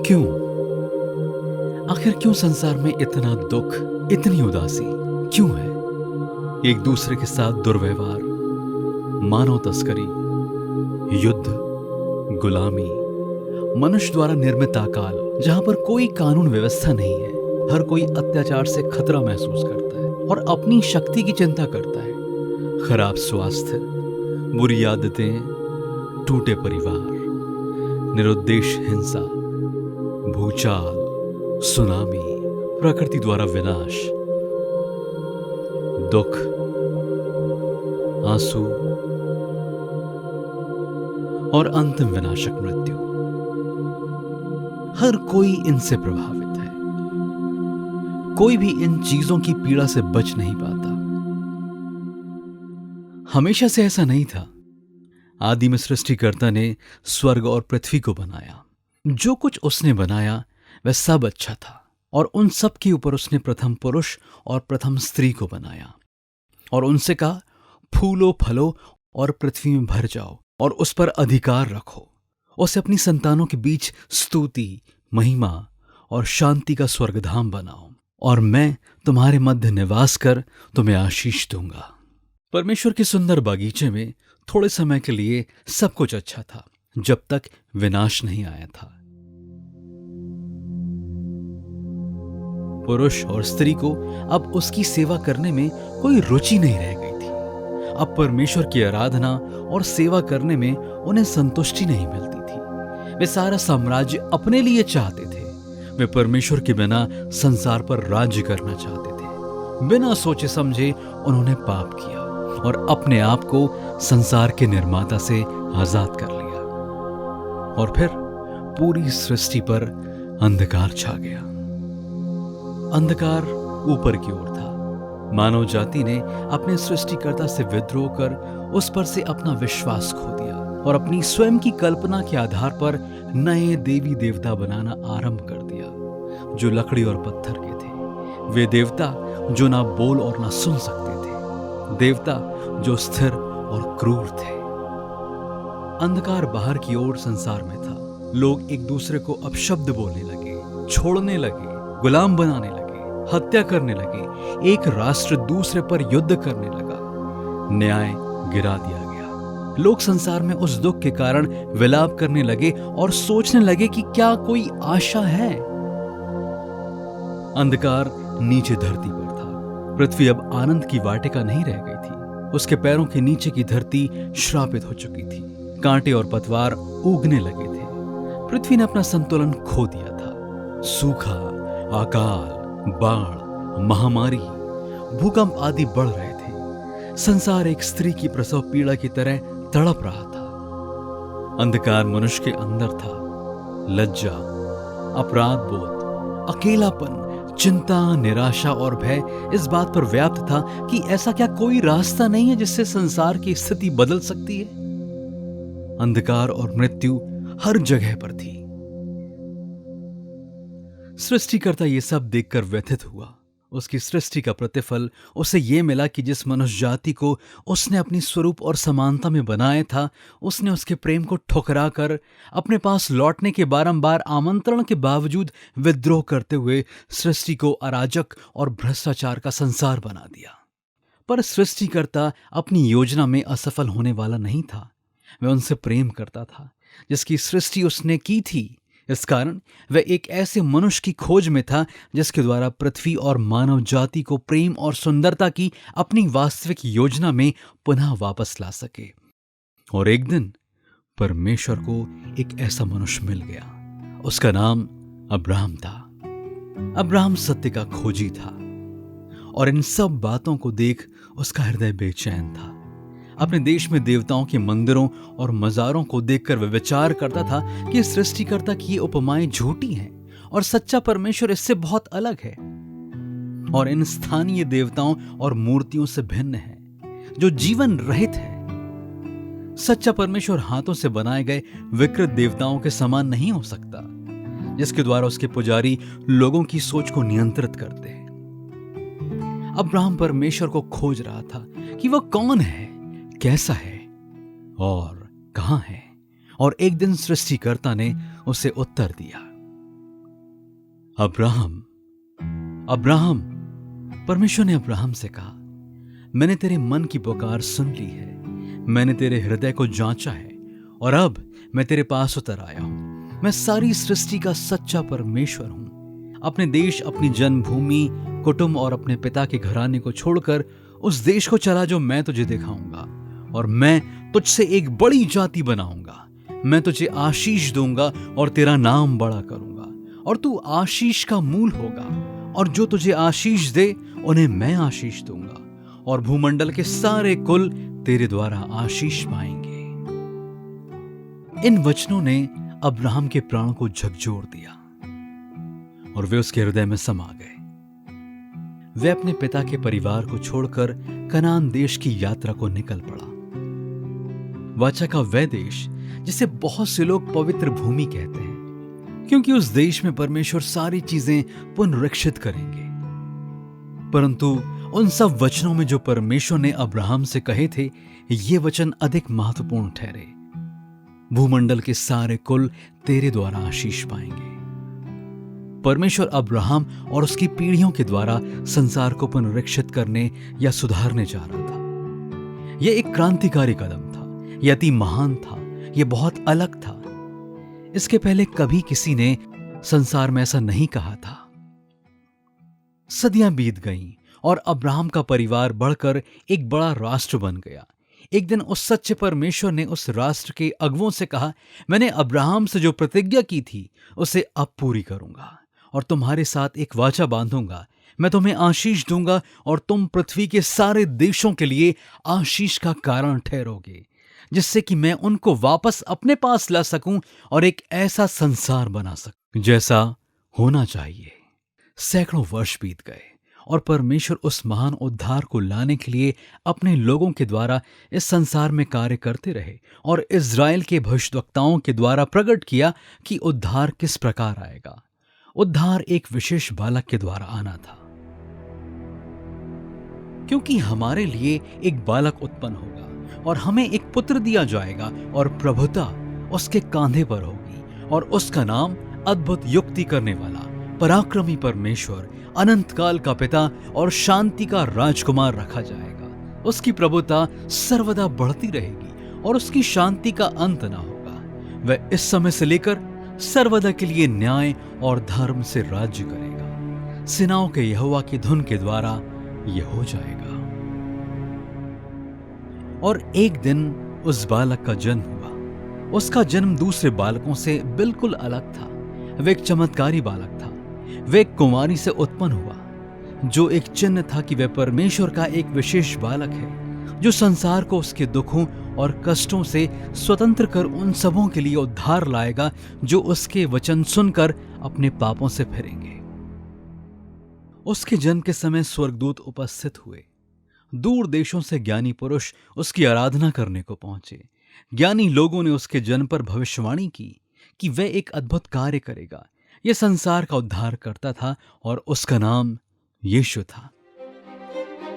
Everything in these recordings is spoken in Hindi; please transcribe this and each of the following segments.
क्यों? आखिर क्यों संसार में इतना दुख, इतनी उदासी क्यों है? एक दूसरे के साथ दुर्व्यवहार, मानव तस्करी, युद्ध, गुलामी, मनुष्य द्वारा निर्मित अकाल, जहां पर कोई कानून व्यवस्था नहीं है। हर कोई अत्याचार से खतरा महसूस करता है और अपनी शक्ति की चिंता करता है। खराब स्वास्थ्य, बुरी आदतें, टूटे परिवार, निरुद्देश हिंसा, भूचाल, सुनामी, प्रकृति द्वारा विनाश, दुख, आंसू और अंतिम विनाशक मृत्यु। हर कोई इनसे प्रभावित है। कोई भी इन चीजों की पीड़ा से बच नहीं पाता। हमेशा से ऐसा नहीं था। आदि में सृष्टिकर्ता ने स्वर्ग और पृथ्वी को बनाया। जो कुछ उसने बनाया वह सब अच्छा था और उन सब के ऊपर उसने प्रथम पुरुष और प्रथम स्त्री को बनाया और उनसे कहा, फूलो फलो और पृथ्वी में भर जाओ और उस पर अधिकार रखो। उसे अपनी संतानों के बीच स्तुति, महिमा और शांति का स्वर्गधाम बनाओ और मैं तुम्हारे मध्य निवास कर तुम्हें आशीष दूंगा। परमेश्वर के सुंदर बागीचे में थोड़े समय के लिए सब कुछ अच्छा था, जब तक विनाश नहीं आया था। पुरुष और स्त्री को अब उसकी सेवा करने में कोई रुचि नहीं रह गई थी। अब परमेश्वर की आराधना और सेवा करने में उन्हें संतुष्टि नहीं मिलती थी। वे सारा साम्राज्य अपने लिए चाहते थे। वे परमेश्वर के बिना संसार पर राज्य करना चाहते थे। बिना सोचे समझे उन्होंने पाप किया और अपने आप को संसार के निर्माता से आजाद कर लिया और फिर पूरी सृष्टि पर अंधकार छा गया। अंधकार ऊपर की ओर था। मानव जाति ने अपने सृष्टिकर्ता से विद्रोह कर उस पर से अपना विश्वास खो दिया और अपनी स्वयं की कल्पना के आधार पर नए देवी देवता बनाना आरंभ कर दिया, जो लकड़ी और पत्थर के थे। वे देवता जो ना बोल और ना सुन सकते थे, देवता जो स्थिर और क्रूर थे। अंधकार बाहर की ओर संसार में था। लोग एक दूसरे को अपशब्द बोलने लगे, छोड़ने लगे, गुलाम बनाने लगे, हत्या करने लगे। एक राष्ट्र दूसरे पर युद्ध करने लगा। न्याय गिरा दिया गया। लोग संसार में उस दुख के कारण विलाप करने लगे और सोचने लगे कि क्या कोई आशा है। अंधकार नीचे धरती पर था। पृथ्वी अब आनंद की वाटिका नहीं रह गई थी। उसके पैरों के नीचे की धरती श्रापित हो चुकी थी। कांटे और पतवार उगने लगे थे। पृथ्वी ने अपना संतुलन खो दिया था। सूखा, अकाल, बाढ़, महामारी, भूकंप आदि बढ़ रहे थे। संसार एक स्त्री की प्रसव पीड़ा की तरह तड़प रहा था। अंधकार मनुष्य के अंदर था। लज्जा, अपराध बोध, अकेलापन, चिंता, निराशा और भय इस बात पर व्याप्त था कि ऐसा क्या कोई रास्ता नहीं है जिससे संसार की स्थिति बदल सकती है। अंधकार और मृत्यु हर जगह पर थी। सृष्टिकर्ता ये सब देखकर व्यथित हुआ। उसकी सृष्टि का प्रतिफल उसे ये मिला कि जिस मनुष्य जाति को उसने अपनी स्वरूप और समानता में बनाया था, उसने उसके प्रेम को ठुकरा कर अपने पास लौटने के बारंबार आमंत्रण के बावजूद विद्रोह करते हुए सृष्टि को अराजक और भ्रष्टाचार का संसार बना दिया। पर सृष्टिकर्ता अपनी योजना में असफल होने वाला नहीं था। वह उनसे प्रेम करता था जिसकी सृष्टि उसने की थी। इस कारण वह एक ऐसे मनुष्य की खोज में था जिसके द्वारा पृथ्वी और मानव जाति को प्रेम और सुंदरता की अपनी वास्तविक योजना में पुनः वापस ला सके। और एक दिन परमेश्वर को एक ऐसा मनुष्य मिल गया। उसका नाम अब्राहम था। अब्राहम सत्य का खोजी था और इन सब बातों को देख उसका हृदय बेचैन था। अपने देश में देवताओं के मंदिरों और मजारों को देखकर वह विचार करता था कि सृष्टिकर्ता की ये उपमाएं झूठी हैं और सच्चा परमेश्वर इससे बहुत अलग है और इन स्थानीय देवताओं और मूर्तियों से भिन्न है, जो जीवन रहित है। सच्चा परमेश्वर हाथों से बनाए गए विकृत देवताओं के समान नहीं हो सकता, जिसके द्वारा उसके पुजारी लोगों की सोच को नियंत्रित करते हैं। अब्राहम परमेश्वर को खोज रहा था कि वह कौन है, कैसा है और कहां है। और एक दिन सृष्टिकर्ता ने उसे उत्तर दिया। Abraham, Abraham. परमेश्वर ने अब्राहम से कहा, मैंने तेरे मन की पुकार सुन ली है, मैंने तेरे हृदय को जांचा है और अब मैं तेरे पास उतर आया हूं। मैं सारी सृष्टि का सच्चा परमेश्वर हूं। अपने देश, अपनी जन्मभूमि, कुटुंब और अपने पिता के घराने को छोड़कर उस देश को चला जो मैं तुझे दिखाऊंगा, और मैं तुझसे एक बड़ी जाति बनाऊंगा। मैं तुझे आशीष दूंगा और तेरा नाम बड़ा करूंगा, और तू आशीष का मूल होगा, और जो तुझे आशीष दे उन्हें मैं आशीष दूंगा, और भूमंडल के सारे कुल तेरे द्वारा आशीष पाएंगे। इन वचनों ने अब्राहम के प्राण को झकझोर दिया और वे उसके हृदय में समा गए। वे अपने पिता के परिवार को छोड़कर कनान देश की यात्रा को निकल पड़ा। वाचा का वह देश जिसे बहुत से लोग पवित्र भूमि कहते हैं, क्योंकि उस देश में परमेश्वर सारी चीजें पुनरीक्षित करेंगे। परंतु उन सब वचनों में जो परमेश्वर ने अब्राहम से कहे थे, ये वचन अधिक महत्वपूर्ण ठहरे। भूमंडल के सारे कुल तेरे द्वारा आशीष पाएंगे। परमेश्वर अब्राहम और उसकी पीढ़ियों के द्वारा संसार को पुनरीक्षित करने या सुधारने जा रहा था। यह एक क्रांतिकारी कदम था, यह अति महान था, यह बहुत अलग था। इसके पहले कभी किसी ने संसार में ऐसा नहीं कहा था। सदियां बीत गईं और अब्राहम का परिवार बढ़कर एक बड़ा राष्ट्र बन गया। एक दिन उस सच्चे परमेश्वर ने उस राष्ट्र के अगुवों से कहा, मैंने अब्राहम से जो प्रतिज्ञा की थी उसे अब पूरी करूंगा, और तुम्हारे साथ एक वाचा बांधूंगा। मैं तुम्हें आशीष दूंगा और तुम पृथ्वी के सारे देशों के लिए आशीष का कारण ठहरोगे, जिससे कि मैं उनको वापस अपने पास ला सकूं और एक ऐसा संसार बना सकूं जैसा होना चाहिए। सैकड़ों वर्ष बीत गए और परमेश्वर उस महान उद्धार को लाने के लिए अपने लोगों के द्वारा इस संसार में कार्य करते रहे, और इज़राइल के भविष्यद्वक्ताओं के द्वारा प्रकट किया कि उद्धार किस प्रकार आएगा। उद्धार एक विशेष बालक के द्वारा आना था, क्योंकि हमारे लिए एक बालक उत्पन्न होगा और हमें एक पुत्र दिया जाएगा, और प्रभुता उसके कांधे पर होगी, और उसका नाम अद्भुत युक्ति करने वाला, पराक्रमी परमेश्वर, अनंत काल का पिता और शांति का राजकुमार रखा जाएगा। उसकी प्रभुता सर्वदा बढ़ती रहेगी और उसकी शांति का अंत ना होगा। वह इस समय से लेकर सर्वदा के लिए न्याय और धर्म से राज्य करेगा। सेनाओं के यहोवा की धुन के द्वारा यह हो जाएगा। और एक दिन उस बालक का जन्म हुआ। उसका जन्म दूसरे बालकों से बिल्कुल अलग था। वह एक चमत्कारी बालक था। वह एक कुमारी से उत्पन्न हुआ, जो एक चिन्ह था कि वह परमेश्वर का एक विशेष बालक है, जो संसार को उसके दुखों और कष्टों से स्वतंत्र कर उन सबों के लिए उद्धार लाएगा जो उसके वचन सुनकर अपने पापों से फिरेंगे। उसके जन्म के समय स्वर्गदूत उपस्थित हुए। दूर देशों से ज्ञानी पुरुष उसकी आराधना करने को पहुंचे। ज्ञानी लोगों ने उसके जन्म पर भविष्यवाणी की कि वह एक अद्भुत कार्य करेगा। यह संसार का उद्धार करता था और उसका नाम यीशु था।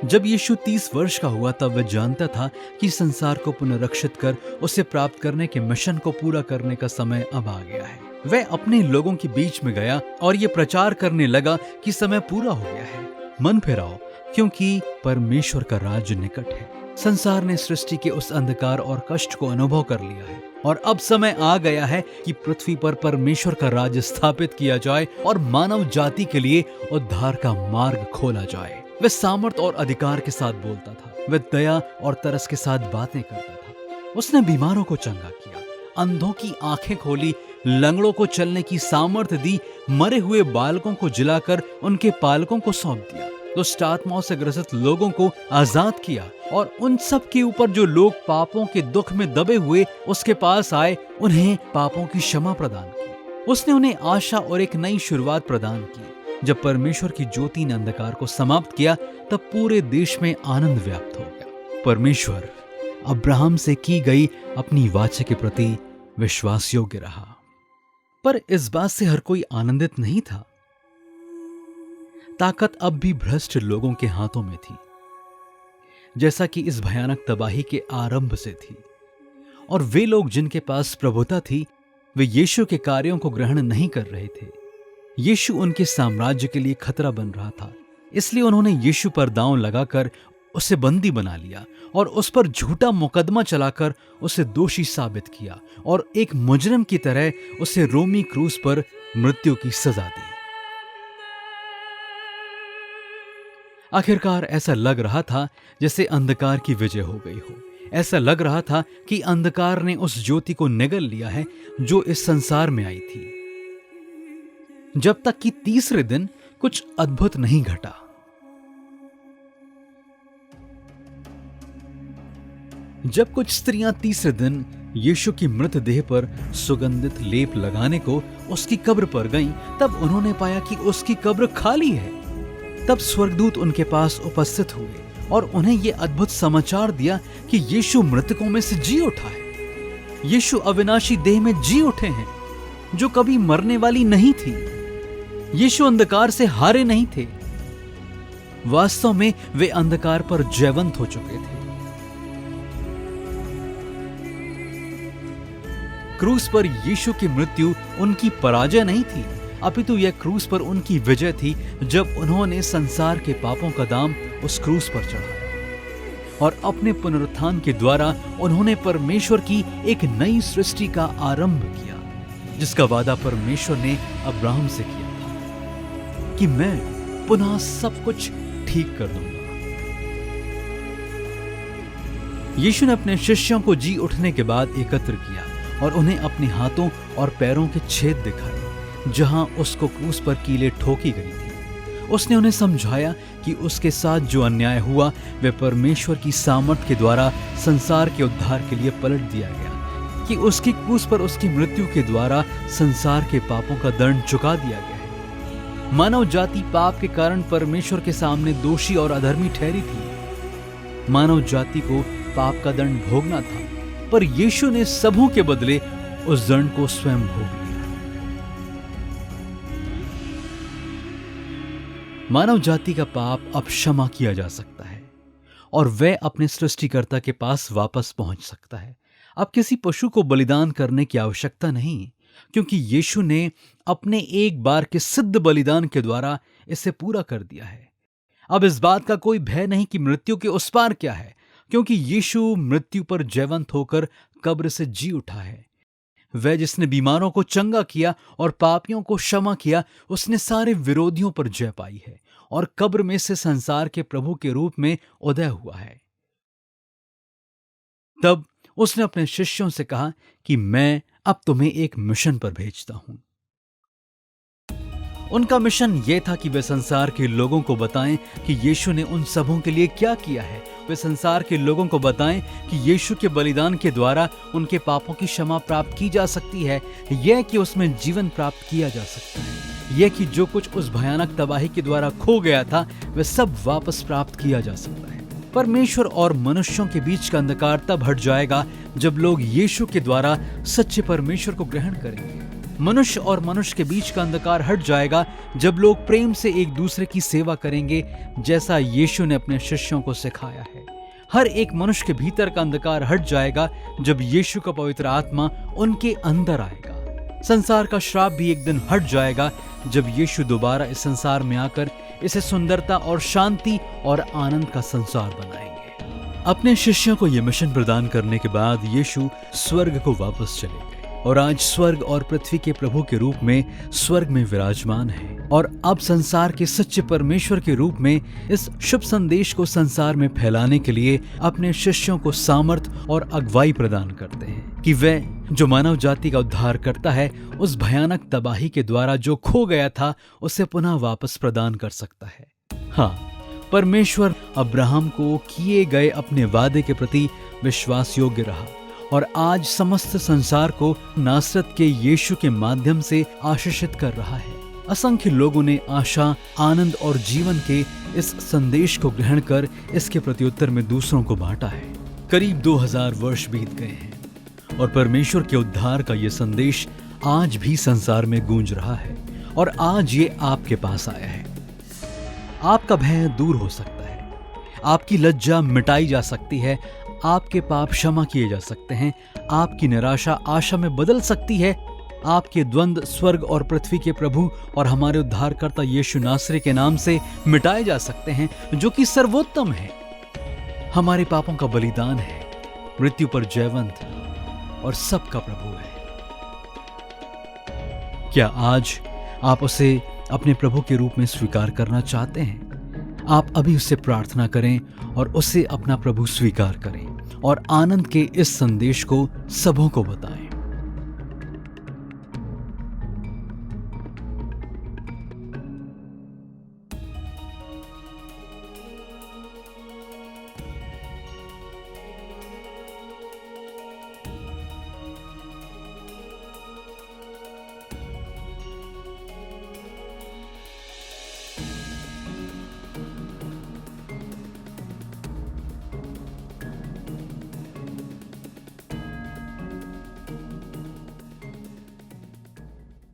जब यीशु 30 वर्ष का हुआ तब वह जानता था कि संसार को पुनरीक्षित कर उसे प्राप्त करने के मिशन को पूरा करने का समय अब आ गया है। वह अपने लोगों के बीच में गया और यह प्रचार करने लगा कि समय पूरा हो गया है, मन फिराओ, क्योंकि परमेश्वर का राज्य निकट है। संसार ने सृष्टि के उस अंधकार और कष्ट को अनुभव कर लिया है और अब समय आ गया है कि पृथ्वी पर परमेश्वर का राज्य स्थापित किया जाए और मानव जाति के लिए उद्धार का मार्ग खोला जाए। वह सामर्थ और अधिकार के साथ बोलता था। वह दया और तरस के साथ बातें करता था। उसने बीमारों को चंगा किया, अंधों की आंखें खोली, लंगड़ों को चलने की सामर्थ्य दी, मरे हुए बालकों को जिलाकर उनके पालकों को सौंप दिया, दुष्ट आत्माओं से ग्रसित लोगों को आजाद किया, और उन सब के ऊपर जो लोग पापों के दुख में दबे हुए उसके पास आए, उन्हें पापों की क्षमा प्रदान की। उसने उन्हें आशा और एक नई शुरुआत प्रदान की। जब परमेश्वर की ज्योति ने अंधकार को समाप्त किया तब पूरे देश में आनंद व्याप्त हो गया। परमेश्वर अब्राहम से की गई अपनी वाचा के प्रति विश्वास योग्य रहा, पर इस बात से हर कोई आनंदित नहीं था। ताकत अब भी भ्रष्ट लोगों के हाथों में थी, जैसा कि इस भयानक तबाही के आरंभ से थी, और वे लोग जिनके पास प्रभुता थी वे यीशु के कार्यों को ग्रहण नहीं कर रहे थे। यीशु उनके साम्राज्य के लिए खतरा बन रहा था, इसलिए उन्होंने यीशु पर दांव लगाकर उसे बंदी बना लिया और उस पर झूठा मुकदमा चलाकर उसे दोषी साबित किया और एक मुजरिम की तरह उसे रोमी क्रूस पर मृत्यु की सजा दी। आखिरकार ऐसा लग रहा था जैसे अंधकार की विजय हो गई हो। ऐसा लग रहा था कि अंधकार ने उस ज्योति को निगल लिया है जो इस संसार में आई थी, जब तक कि तीसरे दिन कुछ अद्भुत नहीं घटा। जब कुछ स्त्रियां तीसरे दिन यीशु की मृतदेह पर सुगंधित लेप लगाने को उसकी कब्र पर गईं, तब उन्होंने पाया कि उसकी कब्र खाली है। तब स्वर्गदूत उनके पास उपस्थित हुए और उन्हें यह अद्भुत समाचार दिया कि यीशु मृतकों में से जी उठा है। यीशु अविनाशी देह में जी उठे हैं जो कभी मरने वाली नहीं थी। यीशु अंधकार से हारे नहीं थे, वास्तव में वे अंधकार पर जयवंत हो चुके थे। क्रूस पर यीशु की मृत्यु उनकी पराजय नहीं थी, अपितु यह क्रूस पर उनकी विजय थी, जब उन्होंने संसार के पापों का दाम उस क्रूस पर चढ़ाया और अपने पुनरुत्थान के द्वारा उन्होंने परमेश्वर की एक नई सृष्टि का आरंभ किया, जिसका वादा परमेश्वर ने अब्राहम से किया था कि मैं पुनः सब कुछ ठीक कर दूंगा। यीशु ने अपने शिष्यों को जी उठने के बाद एकत्र किया और उन्हें अपने हाथों और पैरों के छेद दिखाए जहां उसको क्रूस पर कीलें ठोकी गई थी। उसने उन्हें समझाया कि उसके साथ जो अन्याय हुआ वह परमेश्वर की सामर्थ के द्वारा संसार के उद्धार के लिए पलट दिया गया, कि उसकी क्रूस पर उसकी मृत्यु के द्वारा संसार के पापों का दंड चुका दिया गया है। मानव जाति पाप के कारण परमेश्वर के सामने दोषी और अधर्मी ठहरी थी। मानव जाति को पाप का दंड भोगना था, पर यीशु ने सबों के बदले उस दंड को स्वयं भोग लिया। मानव जाति का पाप अब क्षमा किया जा सकता है और वह अपने सृष्टिकर्ता के पास वापस पहुंच सकता है। अब किसी पशु को बलिदान करने की आवश्यकता नहीं, क्योंकि यीशु ने अपने एक बार के सिद्ध बलिदान के द्वारा इसे पूरा कर दिया है। अब इस बात का कोई भय नहीं कि मृत्यु के उस पार क्या है, क्योंकि यीशु मृत्यु पर जयवंत होकर कब्र से जी उठा है। वह जिसने बीमारों को चंगा किया और पापियों को क्षमा किया, उसने सारे विरोधियों पर जय पाई है और कब्र में से संसार के प्रभु के रूप में उदय हुआ है। तब उसने अपने शिष्यों से कहा कि मैं अब तुम्हें एक मिशन पर भेजता हूं। उनका मिशन यह था कि वे संसार के लोगों को बताएं कि यीशु ने उन सबों के लिए क्या किया है। वे संसार के लोगों को बताएं कि यीशु के बलिदान के द्वारा उनके पापों की क्षमा प्राप्त की जा सकती है, यह कि उसमें जीवन प्राप्त किया जा सकता है, यह कि जो कुछ उस भयानक तबाही के द्वारा खो गया था वह सब वापस प्राप्त किया जा सकता है। परमेश्वर और मनुष्यों के बीच का अंधकार तब हट जाएगा जब लोग यीशु के द्वारा सच्चे परमेश्वर को ग्रहण करेंगे। मनुष्य और मनुष्य के बीच का अंधकार हट जाएगा जब लोग प्रेम से एक दूसरे की सेवा करेंगे, जैसा यीशु ने अपने शिष्यों को सिखाया है। हर एक मनुष्य के भीतर का अंधकार हट जाएगा जब यीशु का पवित्र आत्मा उनके अंदर आएगा। संसार का श्राप भी एक दिन हट जाएगा जब यीशु दोबारा इस संसार में आकर इसे सुंदरता और शांति और आनंद का संसार बनाएंगे। अपने शिष्यों को यह मिशन प्रदान करने के बाद यीशु स्वर्ग को वापस चले गए और आज स्वर्ग और पृथ्वी के प्रभु के रूप में स्वर्ग में विराजमान है और अब संसार के सच्चे परमेश्वर के रूप में इस शुभ संदेश को संसार में फैलाने के लिए अपने शिष्यों को सामर्थ और अगुवाई प्रदान करते हैं कि वह जो मानव जाति का उद्धार करता है उस भयानक तबाही के द्वारा जो खो गया था उसे पुनः वापस प्रदान कर सकता है। हाँ, परमेश्वर अब्राहम को किए गए अपने वादे के प्रति विश्वास योग्य रहा और आज समस्त संसार को नासरत के यीशु के माध्यम से आशीषित कर रहा है। असंख्य लोगों ने आशा, आनंद और जीवन के इस संदेश को ग्रहण कर इसके प्रत्युत्तर में दूसरों को बांटा है। करीब 2000 वर्ष बीत गए हैं और परमेश्वर के उद्धार का ये संदेश आज भी संसार में गूंज रहा है और आज ये आपके पास आया है। आपका भय दूर हो सकता है, आपकी लज्जा मिटाई जा सकती है, आपके पाप क्षमा किए जा सकते हैं, आपकी निराशा आशा में बदल सकती है, आपके द्वंद्व स्वर्ग और पृथ्वी के प्रभु और हमारे उद्धारकर्ता यीशु नासरी के नाम से मिटाए जा सकते हैं, जो कि सर्वोत्तम है, हमारे पापों का बलिदान है, मृत्यु पर जयवंत और सबका प्रभु है। क्या आज आप उसे अपने प्रभु के रूप में स्वीकार करना चाहते हैं? आप अभी उससे प्रार्थना करें और उसे अपना प्रभु स्वीकार करें और आनंद के इस संदेश को सबों को बताएं।